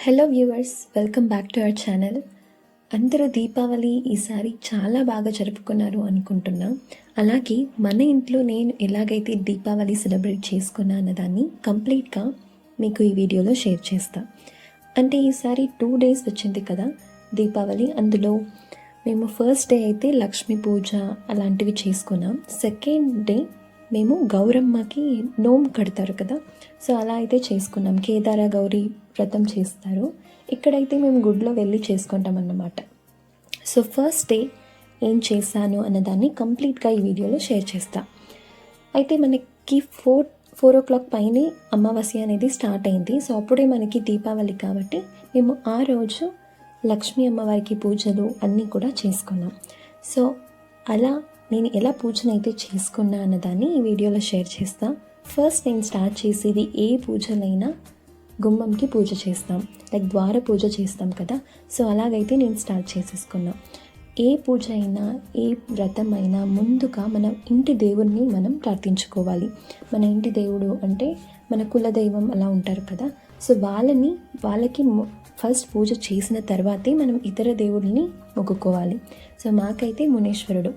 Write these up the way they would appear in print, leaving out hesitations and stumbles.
Hello viewers, welcome back to our channel. అందరూ దీపావళి ఈసారి చాలా బాగా జరుపుకున్నారు అనుకుంటున్నా. అలాగే మన ఇంట్లో నేను ఎలాగైతే దీపావళి సెలబ్రేట్ చేసుకున్నా అన్నదాన్ని కంప్లీట్గా మీకు ఈ వీడియోలో షేర్ చేస్తా. అంటే ఈసారి 2 days వచ్చింది కదా దీపావళి. అందులో మేము ఫస్ట్ డే అయితే లక్ష్మీ పూజ అలాంటివి చేసుకున్నాం. సెకండ్ డే మేము గౌరమ్మకి నోము కడతారు కదా, సో అలా అయితే చేసుకున్నాం. కేదార గౌరీ వ్రతం చేస్తారు. ఇక్కడైతే మేము గుడిలో వెళ్ళి చేసుకుంటాం అన్నమాట. సో ఫస్ట్ డే ఏం చేశాను అన్నదాన్ని కంప్లీట్గా ఈ వీడియోలో షేర్ చేస్తా. అయితే మనకి 4 o'clock పైనే అమావాస్య అనేది స్టార్ట్ అయింది. సో అప్పుడే మనకి దీపావళి కాబట్టి మేము ఆ రోజు లక్ష్మీ అమ్మవారికి పూజలు అన్నీ కూడా చేసుకున్నాం. సో అలా నేను ఎలా పూజనైతే చేసుకున్నా అన్నదాన్ని ఈ వీడియోలో షేర్ చేస్తా. ఫస్ట్ నేను స్టార్ట్ చేసేది ఏ పూజలైనా గుమ్మంకి పూజ చేస్తాం, లైక్ ద్వార పూజ చేస్తాం కదా. సో అలాగైతే నేను స్టార్ట్ చేసేసుకున్నా. ఏ పూజ అయినా ఏ వ్రతం అయినా ముందుగా మన ఇంటి దేవుణ్ణి మనం ప్రార్థించుకోవాలి. మన ఇంటి దేవుడు అంటే మన కులదైవం అలా ఉంటారు కదా. సో వాళ్ళకి ఫస్ట్ పూజ చేసిన తర్వాతే మనం ఇతర దేవుడిని మొక్కుకోవాలి. సో మాకైతే మునేశ్వరుడు,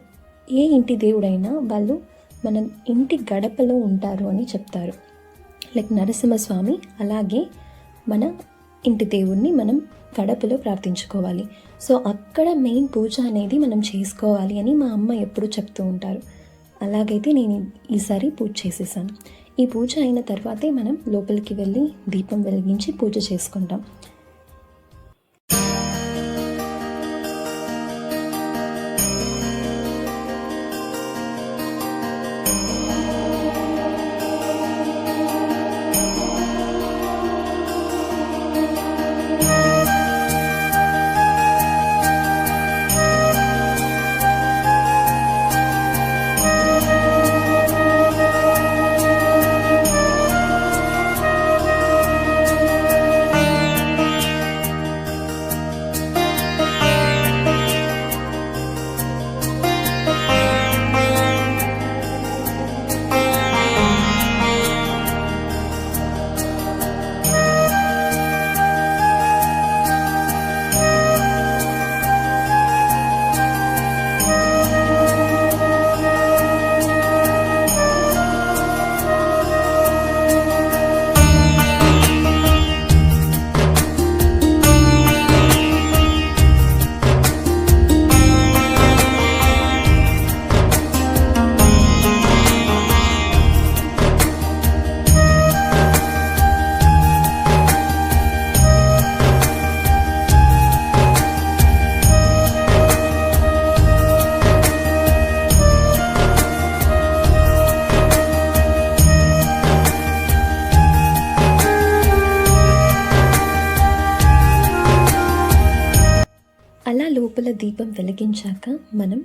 ఏ ఇంటి దేవుడైనా వాళ్ళు మన ఇంటి గడపలో ఉంటారు అని చెప్తారు. లైక్ నరసింహస్వామి, అలాగే మన ఇంటి దేవుడిని మనం గడపలో ప్రార్థించుకోవాలి. సో అక్కడ మెయిన్ పూజ అనేది మనం చేసుకోవాలి అని మా అమ్మ ఎప్పుడూ చెప్తూ ఉంటారు. అలాగైతే నేను ఈసారి పూజ చేసేసాను. ఈ పూజ అయిన తర్వాతే మనం లోపలికి వెళ్ళి దీపం వెలిగించి పూజ చేసుకుంటాం. అలా లోపల దీపం వెలిగించాక మనం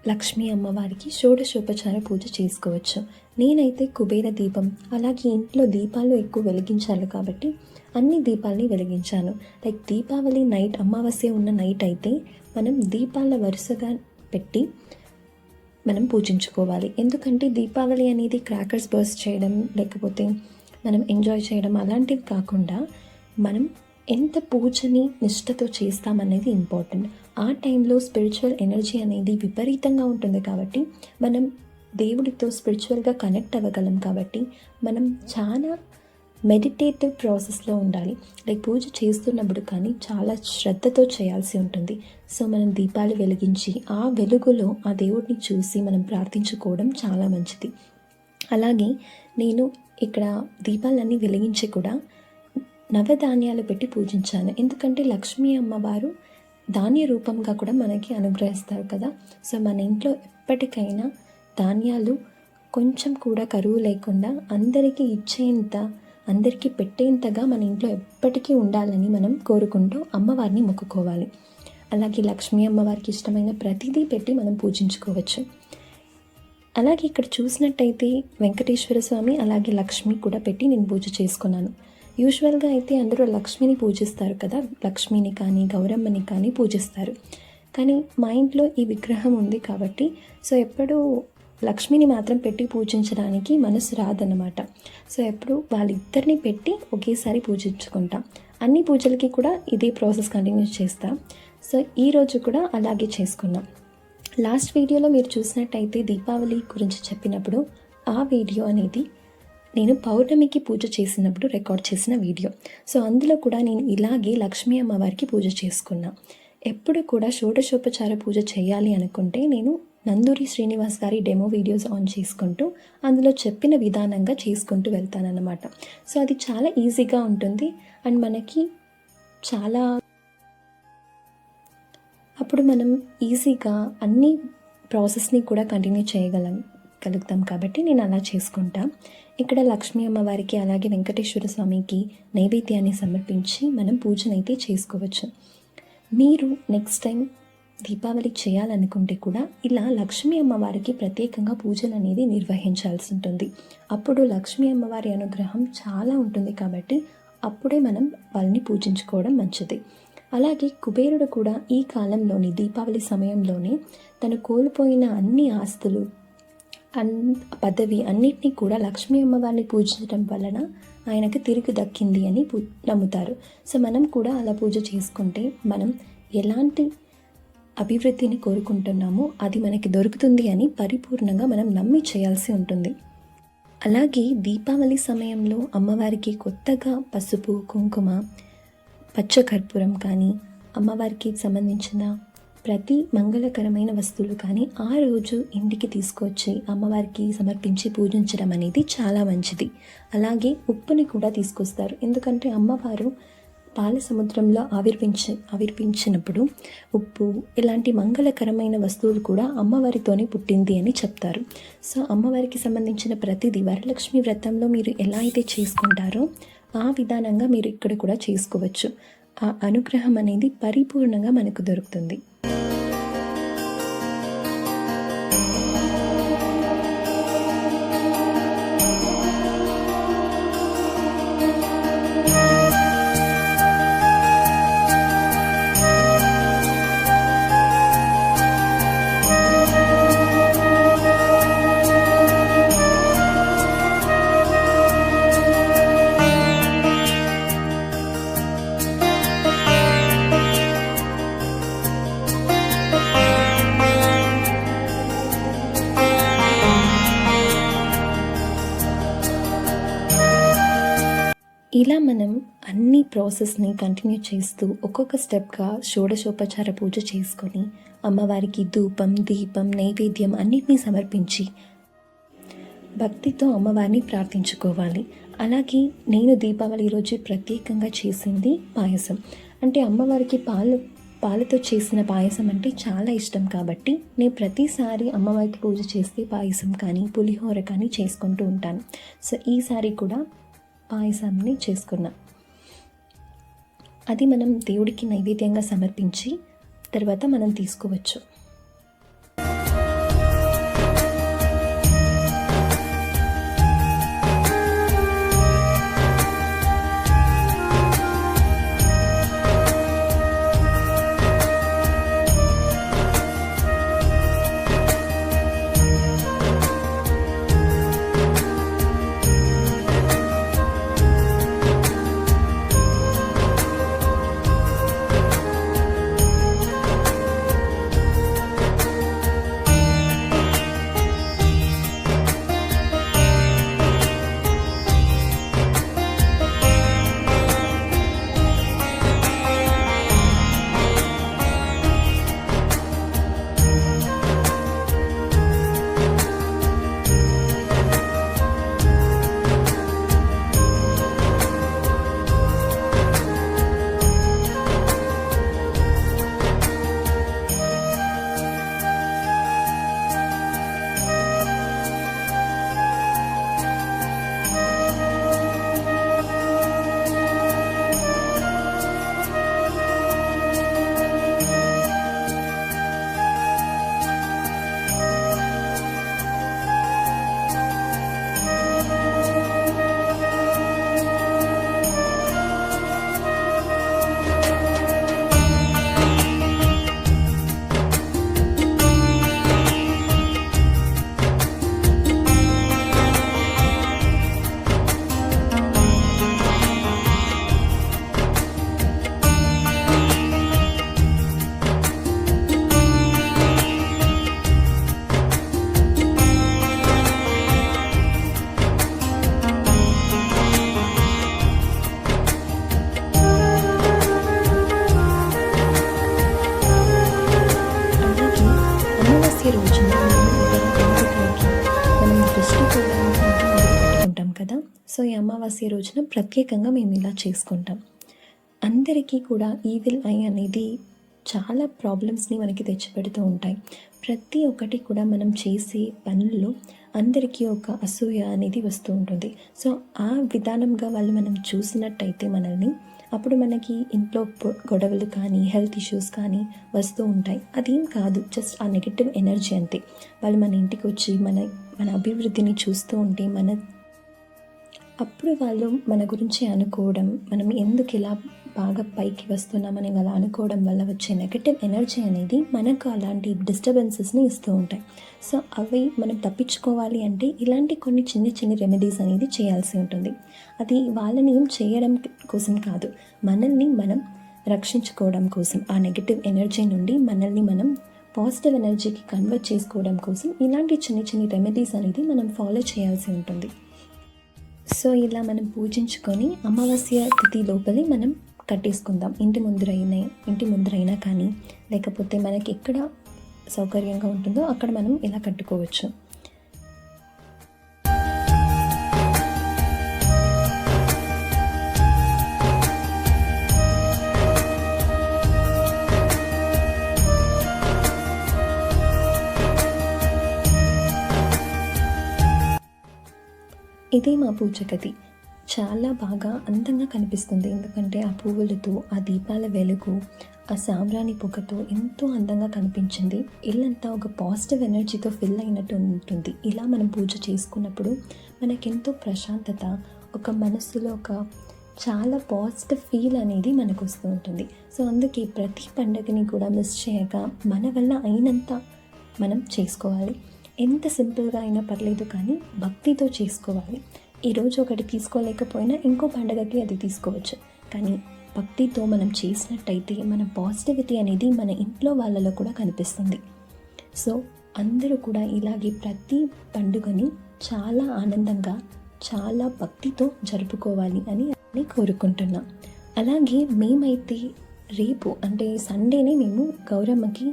లక్ష్మీ అమ్మవారికి షోడశోపచార పూజ చేసుకోవచ్చు. నేనైతే కుబేర దీపం, అలాగే ఇంట్లో దీపాలు ఎక్కువ వెలిగించాలి కాబట్టి అన్ని దీపాలని వెలిగించాను. లైక్ దీపావళి నైట్, అమావాస్య ఉన్న నైట్ అయితే మనం దీపాల వరుసగా పెట్టి మనం పూజించుకోవాలి. ఎందుకంటే దీపావళి అనేది క్రాకర్స్ బర్స్ట్ చేయడం, లేకపోతే మనం ఎంజాయ్ చేయడం అలాంటివి కాకుండా మనం ఎంత పూజని నిష్ఠతో చేస్తామనేది ఇంపార్టెంట్. ఆ టైంలో స్పిరిచువల్ ఎనర్జీ అనేది విపరీతంగా ఉంటుంది కాబట్టి మనం దేవుడితో స్పిరిచువల్గా కనెక్ట్ అవ్వగలం. కాబట్టి మనం చాలా మెడిటేటివ్ ప్రాసెస్లో ఉండాలి. లైక్ పూజ చేస్తున్నప్పుడు కానీ చాలా శ్రద్ధతో చేయాల్సి ఉంటుంది. సో మనం దీపాలు వెలిగించి ఆ వెలుగులో ఆ దేవుడిని చూసి మనం ప్రార్థించుకోవడం చాలా మంచిది. అలాగే నేను ఇక్కడ దీపాలన్నీ వెలిగించి కూడా నవధాన్యాలు పెట్టి పూజించాను. ఎందుకంటే లక్ష్మీ అమ్మవారు ధాన్య రూపంగా కూడా మనకి అనుగ్రహిస్తారు కదా. సో మన ఇంట్లో ఎప్పటికైనా ధాన్యాలు కొంచెం కూడా కరువు లేకుండా అందరికీ ఇచ్చేంత, అందరికీ పెట్టేంతగా మన ఇంట్లో ఎప్పటికీ ఉండాలని మనం కోరుకుంటూ అమ్మవారిని మొక్కుకోవాలి. అలాగే లక్ష్మీ అమ్మవారికి ఇష్టమైన ప్రతిదీ పెట్టి మనం పూజించుకోవచ్చు. అలాగే ఇక్కడ చూసినట్టయితే వెంకటేశ్వర స్వామి అలాగే లక్ష్మి కూడా పెట్టి నేను పూజ చేసుకున్నాను. యూజువల్గా అయితే అందరూ లక్ష్మిని పూజిస్తారు కదా, లక్ష్మిని కానీ గౌరమ్మని కానీ పూజిస్తారు. కానీ మా ఇంట్లో ఈ విగ్రహం ఉంది కాబట్టి సో ఎప్పుడూ లక్ష్మిని మాత్రం పెట్టి పూజించడానికి మనసు రాదన్నమాట. సో ఎప్పుడు వాళ్ళిద్దరిని పెట్టి ఒకేసారి పూజించుకుంటాం. అన్ని పూజలకి కూడా ఇదే ప్రాసెస్ కంటిన్యూ చేస్తాం. సో ఈరోజు కూడా అలాగే చేసుకున్నాం. లాస్ట్ వీడియోలో మీరు చూసినట్టయితే దీపావళి గురించి చెప్పినప్పుడు ఆ వీడియో అనేది నేను పౌర్ణమికి పూజ చేసినప్పుడు రికార్డ్ చేసిన వీడియో. సో అందులో కూడా నేను ఇలాగే లక్ష్మీ అమ్మవారికి పూజ చేసుకున్నా. ఎప్పుడు కూడా షోడశోపచార పూజ చేయాలి అనుకుంటే నేను నందూరి శ్రీనివాస్ గారి డెమో వీడియోస్ ఆన్ చేసుకుంటూ అందులో చెప్పిన విధానంగా చేసుకుంటూ వెళ్తానన్నమాట. సో అది చాలా ఈజీగా ఉంటుంది అండ్ మనకి చాలా అప్పుడు మనం ఈజీగా అన్ని ప్రాసెస్ని కూడా కంటిన్యూ కలుగుతాం కాబట్టి నేను అలా చేసుకుంటా. ఇక్కడ లక్ష్మీ అమ్మవారికి అలాగే వెంకటేశ్వర స్వామికి నైవేద్యాన్ని సమర్పించి మనం పూజనైతే చేసుకోవచ్చు. మీరు నెక్స్ట్ టైం దీపావళి చేయాలనుకుంటే కూడా ఇలా లక్ష్మీ అమ్మవారికి ప్రత్యేకంగా పూజలు అనేది నిర్వహించాల్సి ఉంటుంది. అప్పుడు లక్ష్మీ అమ్మవారి అనుగ్రహం చాలా ఉంటుంది కాబట్టి అప్పుడే మనం వాళ్ళని పూజించుకోవడం మంచిది. అలాగే కుబేరుడు కూడా ఈ కాలంలోని దీపావళి సమయంలోనే తను కోల్పోయిన అన్ని ఆస్తులు పదవి అన్నిటినీ కూడా లక్ష్మీ అమ్మవారిని పూజించడం వలన ఆయనకు తిరిగి దక్కింది అని నమ్ముతారు. సో మనం కూడా అలా పూజ చేసుకుంటే మనం ఎలాంటి అభివృద్ధిని కోరుకుంటున్నామో అది మనకి దొరుకుతుంది అని పరిపూర్ణంగా మనం నమ్మి చేయాల్సి ఉంటుంది. అలాగే దీపావళి సమయంలో అమ్మవారికి కొత్తగా పసుపు, కుంకుమ, పచ్చకర్పూరం కానీ అమ్మవారికి సంబంధించిన ప్రతి మంగళకరమైన వస్తువులు కానీ ఆ రోజు ఇంటికి తీసుకొచ్చి అమ్మవారికి సమర్పించి పూజించడం అనేది చాలా మంచిది. అలాగే ఉప్పుని కూడా తీసుకొస్తారు. ఎందుకంటే అమ్మవారు పాల సముద్రంలో ఆవిర్పించినప్పుడు ఉప్పు ఇలాంటి మంగళకరమైన వస్తువులు కూడా అమ్మవారితోనే పుట్టింది అని చెప్తారు. సో అమ్మవారికి సంబంధించిన ప్రతిదీ వరలక్ష్మి వ్రతంలో మీరు ఎలా అయితే చేసుకుంటారో ఆ విధానంగా మీరు ఇక్కడ కూడా చేసుకోవచ్చు. ఆ అనుగ్రహం అనేది పరిపూర్ణంగా మనకు దొరుకుతుంది. ఇలా మనం అన్ని ప్రాసెస్ని కంటిన్యూ చేస్తూ ఒక్కొక్క స్టెప్గా షోడశోపచార పూజ చేసుకొని అమ్మవారికి ధూపం, దీపం, నైవేద్యం అన్నిటినీ సమర్పించి భక్తితో అమ్మవారిని ప్రార్థించుకోవాలి. అలాగే నేను దీపావళి రోజు ప్రత్యేకంగా చేసింది పాయసం. అంటే అమ్మవారికి పాలతో చేసిన పాయసం అంటే చాలా ఇష్టం కాబట్టి నేను ప్రతిసారి అమ్మవారికి పూజ చేస్తే పాయసం కానీ పులిహోర కానీ చేసుకుంటూ ఉంటాను. సో ఈసారి కూడా పాయసాన్ని చేసుకున్నా. అది మనం దేవుడికి నైవేద్యంగా సమర్పించి తర్వాత మనం తీసుకోవచ్చు. అమావాస్య రోజున ప్రత్యేకంగా మేము ఇలా చేసుకుంటాం. అందరికీ కూడా ఈవిల్ ఐ అనేది చాలా ప్రాబ్లమ్స్ని మనకి తెచ్చిపెడుతూ ఉంటాయి. ప్రతి ఒక్కటి కూడా మనం చేసే పనుల్లో అందరికీ ఒక అసూయ అనేది వస్తూ ఉంటుంది. సో ఆ విధానంగా వాళ్ళు మనం చూసినట్టయితే మనల్ని, అప్పుడు మనకి ఇంట్లో గొడవలు కానీ హెల్త్ ఇష్యూస్ కానీ వస్తూ ఉంటాయి. అదేం కాదు, జస్ట్ ఆ నెగటివ్ ఎనర్జీ అంతే. వాళ్ళు మన ఇంటికి వచ్చి మన అభివృద్ధిని చూస్తూ ఉంటే అప్పుడు వాళ్ళు మన గురించి అనుకోవడం, మనం ఎందుకు ఇలా బాగా పైకి వస్తున్నామని అలా అనుకోవడం వల్ల వచ్చే నెగటివ్ ఎనర్జీ అనేది మనకు అలాంటి డిస్టర్బెన్సెస్ని ఇస్తూ ఉంటాయి. సో అవి మనం తప్పించుకోవాలి అంటే ఇలాంటి కొన్ని చిన్న చిన్న రెమెడీస్ అనేది చేయాల్సి ఉంటుంది. అది వాళ్ళని ఏం చేయడం కోసం కాదు, మనల్ని మనం రక్షించుకోవడం కోసం, ఆ నెగటివ్ ఎనర్జీ నుండి మనల్ని మనం పాజిటివ్ ఎనర్జీకి కన్వర్ట్ చేసుకోవడం కోసం ఇలాంటి చిన్న చిన్న రెమెడీస్ అనేది మనం ఫాలో చేయాల్సి ఉంటుంది. సో ఇలా మనం పూజించుకొని అమావాస్య తిథి లోపలే మనం కట్టేసుకుందాం. ఇంటి ముందరైనా కానీ, లేకపోతే మనకి ఎక్కడ సౌకర్యంగా ఉంటుందో అక్కడ మనం ఇలా కట్టుకోవచ్చు. ఇదే మా పూజ గది. చాలా బాగా అందంగా కనిపిస్తుంది, ఎందుకంటే ఆ పువ్వులతో, ఆ దీపాల వెలుగు, ఆ సాంబ్రాణి పొగతో ఎంతో అందంగా కనిపించింది. ఇల్లంతా ఒక పాజిటివ్ ఎనర్జీతో ఫిల్ అయినట్టు ఉంటుంది. ఇలా మనం పూజ చేసుకున్నప్పుడు మనకెంతో ప్రశాంతత, ఒక మనసులో ఒక చాలా పాజిటివ్ ఫీల్ అనేది మనకు వస్తూ ఉంటుంది. సో అందుకే ప్రతి పండుగని కూడా మిస్ చేయక మన వల్ల అయినంత మనం చేసుకోవాలి. ఎంత సింపుల్గా అయినా పర్లేదు, కానీ భక్తితో చేసుకోవాలి. ఈరోజు ఒకటి తీసుకోలేకపోయినా ఇంకో పండుగకి అది తీసుకోవచ్చు, కానీ భక్తితో మనం చేసినట్టయితే మన పాజిటివిటీ అనేది మన ఇంట్లో వాళ్ళలో కూడా కనిపిస్తుంది. సో అందరూ కూడా ఇలాగే ప్రతి పండుగని చాలా ఆనందంగా, చాలా భక్తితో జరుపుకోవాలి అని కోరుకుంటున్నాం. అలాగే మేమైతే రేపు అంటే సండేనే మేము గౌరమ్మకి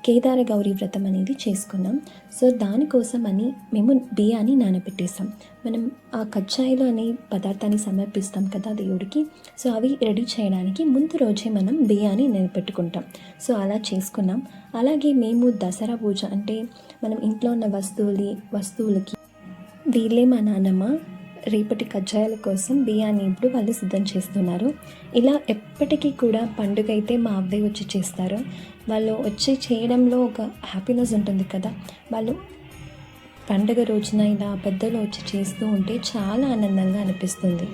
కేదార గౌరీ వ్రతం అనేది చేసుకున్నాం. సో దానికోసం అని మేము బియ్యాన్ని నానబెట్టేస్తాం. మనం ఆ కజ్జాయిలు అనే పదార్థాన్ని సమర్పిస్తాం కదా దేవుడికి. సో అవి రెడీ చేయడానికి ముందు రోజే మనం బియ్యాన్ని నానబెట్టుకుంటాం. సో అలా చేసుకున్నాం. అలాగే మేము దసరా పూజ అంటే మనం ఇంట్లో ఉన్న వస్తువులకి వీళ్ళే మా నాన్నమ్మ రేపటి కజ్జాయాల కోసం బియ్యాన్ని ఇప్పుడు వాళ్ళు సిద్ధం చేస్తున్నారు. ఇలా ఎప్పటికీ కూడా పండుగ అయితే మా అబ్బాయి వచ్చి చేస్తారు. వాళ్ళు వచ్చి చేయడంలో ఒక హ్యాపీనెస్ ఉంటుంది కదా. వాళ్ళు పండుగ రోజున ఇలా పెద్దలు వచ్చి చేస్తూ ఉంటే చాలా ఆనందంగా అనిపిస్తుంది.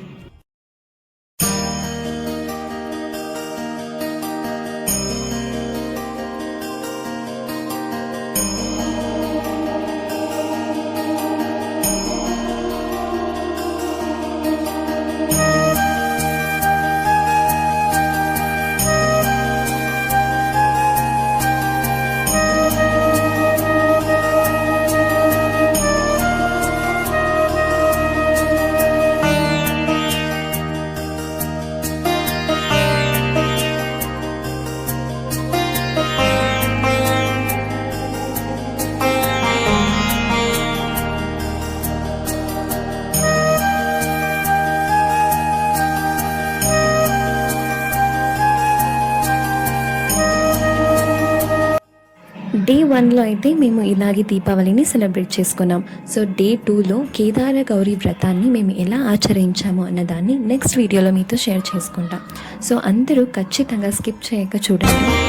డే 1లో అయితే మేము ఇలాగే దీపావళిని సెలబ్రేట్ చేసుకున్నాం. సో డే 2లో కేదార గౌరీ వ్రతాన్ని మేము ఎలా ఆచరించాము అన్నదాన్ని నెక్స్ట్ వీడియోలో మీతో షేర్ చేసుకుంటాం. సో అందరూ ఖచ్చితంగా స్కిప్ చేయక చూడండి.